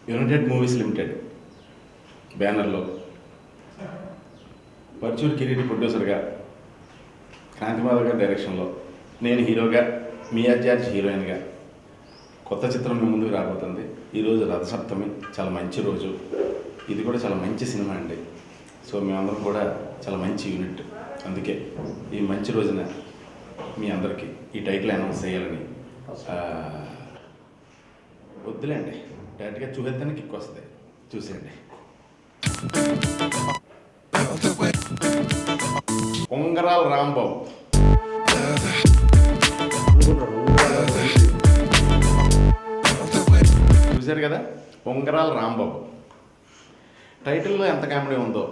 United movies limited బ్యానర్లో పర్చూర్ కిరీటి ప్రొడ్యూసర్గా క్రాంతిమాధవ్ గారి డైరెక్షన్లో నేను హీరోగా మియా జార్జ్ హీరోయిన్గా కొత్త చిత్రం మీ ముందుకు రాబోతుంది. ఈరోజు రథసప్తమి, చాలా మంచి రోజు. ఇది కూడా చాలా మంచి సినిమా అండి. సో మేమందరం కూడా చాలా మంచి యూనిట్. అందుకే ఈ మంచి రోజున మీ అందరికీ ఈ టైటిల్ అనౌన్స్ చేయాలని. వద్దులేండి, డైరెక్ట్గా చూసేద్దానికి కిక్ వస్తుంది, చూసేయండి. ఉంగరాల రాంబాబు. చూశారు కదా, ఉంగరాల రాంబాబు. టైటిల్లో ఎంత కామెడీ ఉందో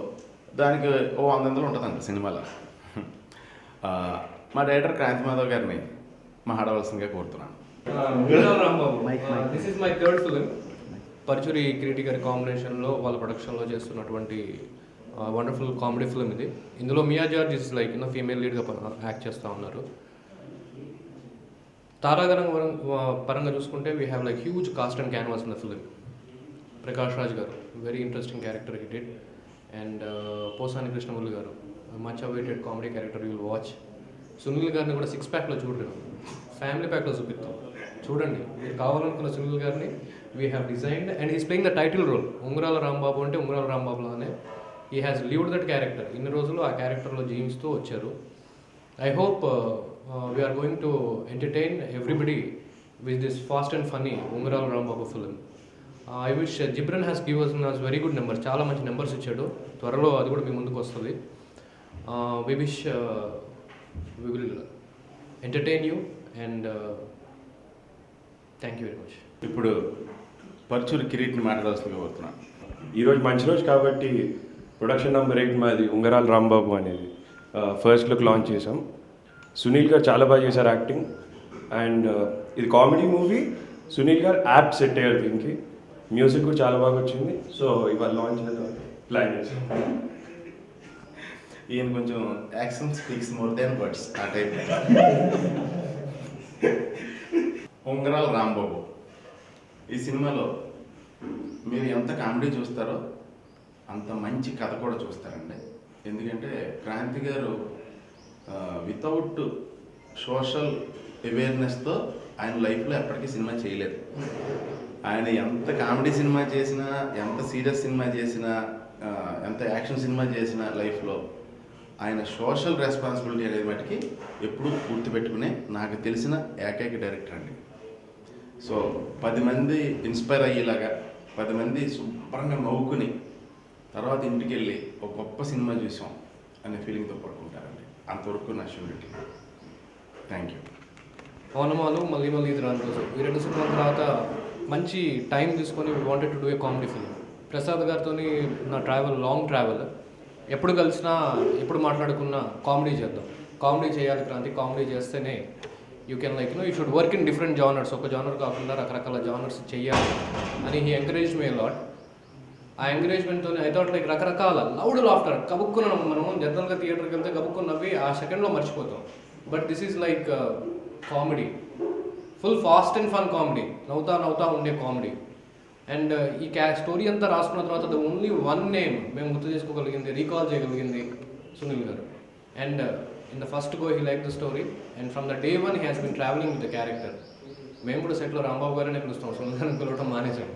దానికి 100 ఉంటుందండి సినిమాలో. మా డైరెక్టర్ క్రాంతిమాధవ్ గారిని మాట్లాడవలసిందిగా కోరుతున్నాను. This is my third film. Parchuri Kireeti గారి కాంబినేషన్లో వాళ్ళ ప్రొడక్షన్లో చేస్తున్నటువంటి వండర్ఫుల్ కామెడీ ఫిలిం ఇది. ఇందులో Mia George is like female లీడ్గా యాక్ట్ చేస్తూ ఉన్నారు. తారాగణం పరంగా చూసుకుంటే we have like huge cast and canvas in the film. Prakash Raj garu very interesting character he did. And Posani Krishnamurali garu much awaited comedy character you will watch. Sunil గారిని కూడా 6 ప్యాక్లో చూడలేదు, ఫ్యామిలీ ప్యాక్లో చూపిస్తాం, చూడండి. మీరు కావాలనుకున్న సునీల్ గారిని we have designed and is playing the title role. Ungarala Rambabu అంటే ఉంగరాల రాంబాబులానే he has lived that character. ఇన్ని రోజులు ఆ క్యారెక్టర్లో జీవిస్తూ వచ్చారు. I hope we are going to entertain everybody with this fast and funny Ungarala Rambabu film. I wish Jibran has give us very good numbers, చాలా మంచి నెంబర్స్ ఇచ్చాడు. త్వరలో అది కూడా మీ ముందుకు వస్తుంది. We wish we will entertain you and thank you very much. ఇప్పుడు పర్చూరి కిరీటిని మాట్లాడాల్సిందిగా కోరుతున్నాను. ఈరోజు మంచి రోజు కాబట్టి ప్రొడక్షన్ నెంబర్ 8 మాది ఉంగరాల రాంబాబు అనేది ఫస్ట్ లుక్ లాంచ్ చేసాం. సునీల్ గారు చాలా బాగా చేశారు యాక్టింగ్. అండ్ ఇది కామెడీ మూవీ. సునీల్ గారు యాప్ సెట్ అయ్యారు దీనికి. మ్యూజిక్ కూడా చాలా బాగా వచ్చింది. సో ఇవాళ లాంచ్ ప్లాన్ చేసాం. ఈయన కొంచెం action speaks more than words ఆ టైప్. ఉంగరాల రాంబాబు ఈ సినిమాలో మీరు ఎంత కామెడీ చూస్తారో అంత మంచి కథ కూడా చూస్తారండి. ఎందుకంటే క్రాంతి గారు వితౌట్ సోషల్ అవేర్నెస్తో ఆయన లైఫ్లో ఎప్పటికీ సినిమా చేయలేదు. ఆయన ఎంత కామెడీ సినిమా చేసినా, ఎంత సీరియస్ సినిమా చేసినా, ఎంత యాక్షన్ సినిమా చేసినా లైఫ్లో ఆయన సోషల్ రెస్పాన్సిబిలిటీ అనేది మటుకి ఎప్పుడూ గుర్తుపెట్టుకునే నాకు తెలిసిన ఏకైక డైరెక్టర్ అండి. సో 10 మంది ఇన్స్పైర్ అయ్యేలాగా, 10 మంది శుభ్రంగా నవ్వుకుని తర్వాత ఇంటికి వెళ్ళి ఒక గొప్ప సినిమా చూసాం అనే ఫీలింగ్తో పడుకుంటారండి. అంతవరకు నా షూరిటీ. Thank you. ఓనమాలు మళ్ళీ ఇది రాని రోజు, ఈ 2 సినిమాల తర్వాత మంచి టైం తీసుకొని we wanted to do a comedy film. Prasad గారితో నా లాంగ్ ట్రావెల్. ఎప్పుడు కలిసినా, ఎప్పుడు మాట్లాడుకున్నా కామెడీ చేద్దాం, కామెడీ చేయాలి క్రాంతి, కామెడీ చేస్తేనే you can like you should work in different genres, ఒక జానర్ కాకుండా రకరకాల జానర్స్ చేయాలి అని హీ ఎంకరేజ్ మీ లాట్. ఆ ఎంకరేజ్మెంట్తో ఐ థాట్ లైక్ రకరకాల లౌడ్ లాఫ్టర్ కబుక్కున్న మనం జనరల్గా థియేటర్కి వెళ్తే కబుక్కుని నవ్వి ఆ సెకండ్లో మర్చిపోతాం. But this is like comedy, full fast and fun comedy, నవ్వుతా ఉండే కామెడీ. అండ్ ఈ స్టోరీ అంతా రాసుకున్న తర్వాత ద ఓన్లీ వన్ నేమ్ మేము గుర్తు చేసుకోగలిగింది, రీకాల్ చేయగలిగింది Sunil garu. And in the first go he like the story and from the day 1 he has been travelling with the character. మేము కూడా సెట్లో రాంబాబు గారనే పిలుస్తాం, సునీల్ గారిని పిలవటం మానేసాం.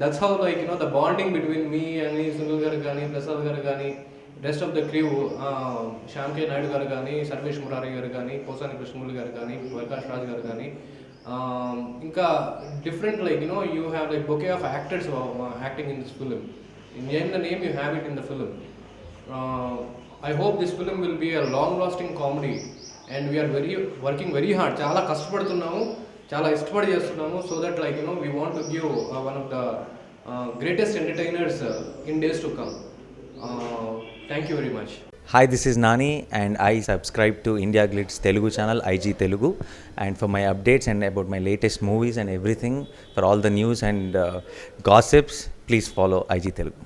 That's how like the bonding between me and Sunil garu కానీ, ప్రసాద్ గారు కానీ, rest of the crew, Shyam K Naidu garu కానీ, సర్వేష్ మురారి గారు కానీ, పోసాని కృష్ణమురళి గారు కానీ, ప్రకాష్ రాజ్ గారు కానీ, ఇంకా different like you have like bouquet of actors acting in this film. In the name you have it in the film. I hope this film will be a long lasting comedy and we are working very hard. చాలా కష్టపడుతున్నాము, చాలా ఇష్టపడి చేస్తున్నాము. So that like we want to give one of the greatest entertainers in days to come. Thank you very much. Hi, this is Nani and I subscribe to India Glitz Telugu channel IG Telugu, and for my updates and about my latest movies and everything, for all the news and gossips, please follow IG Telugu.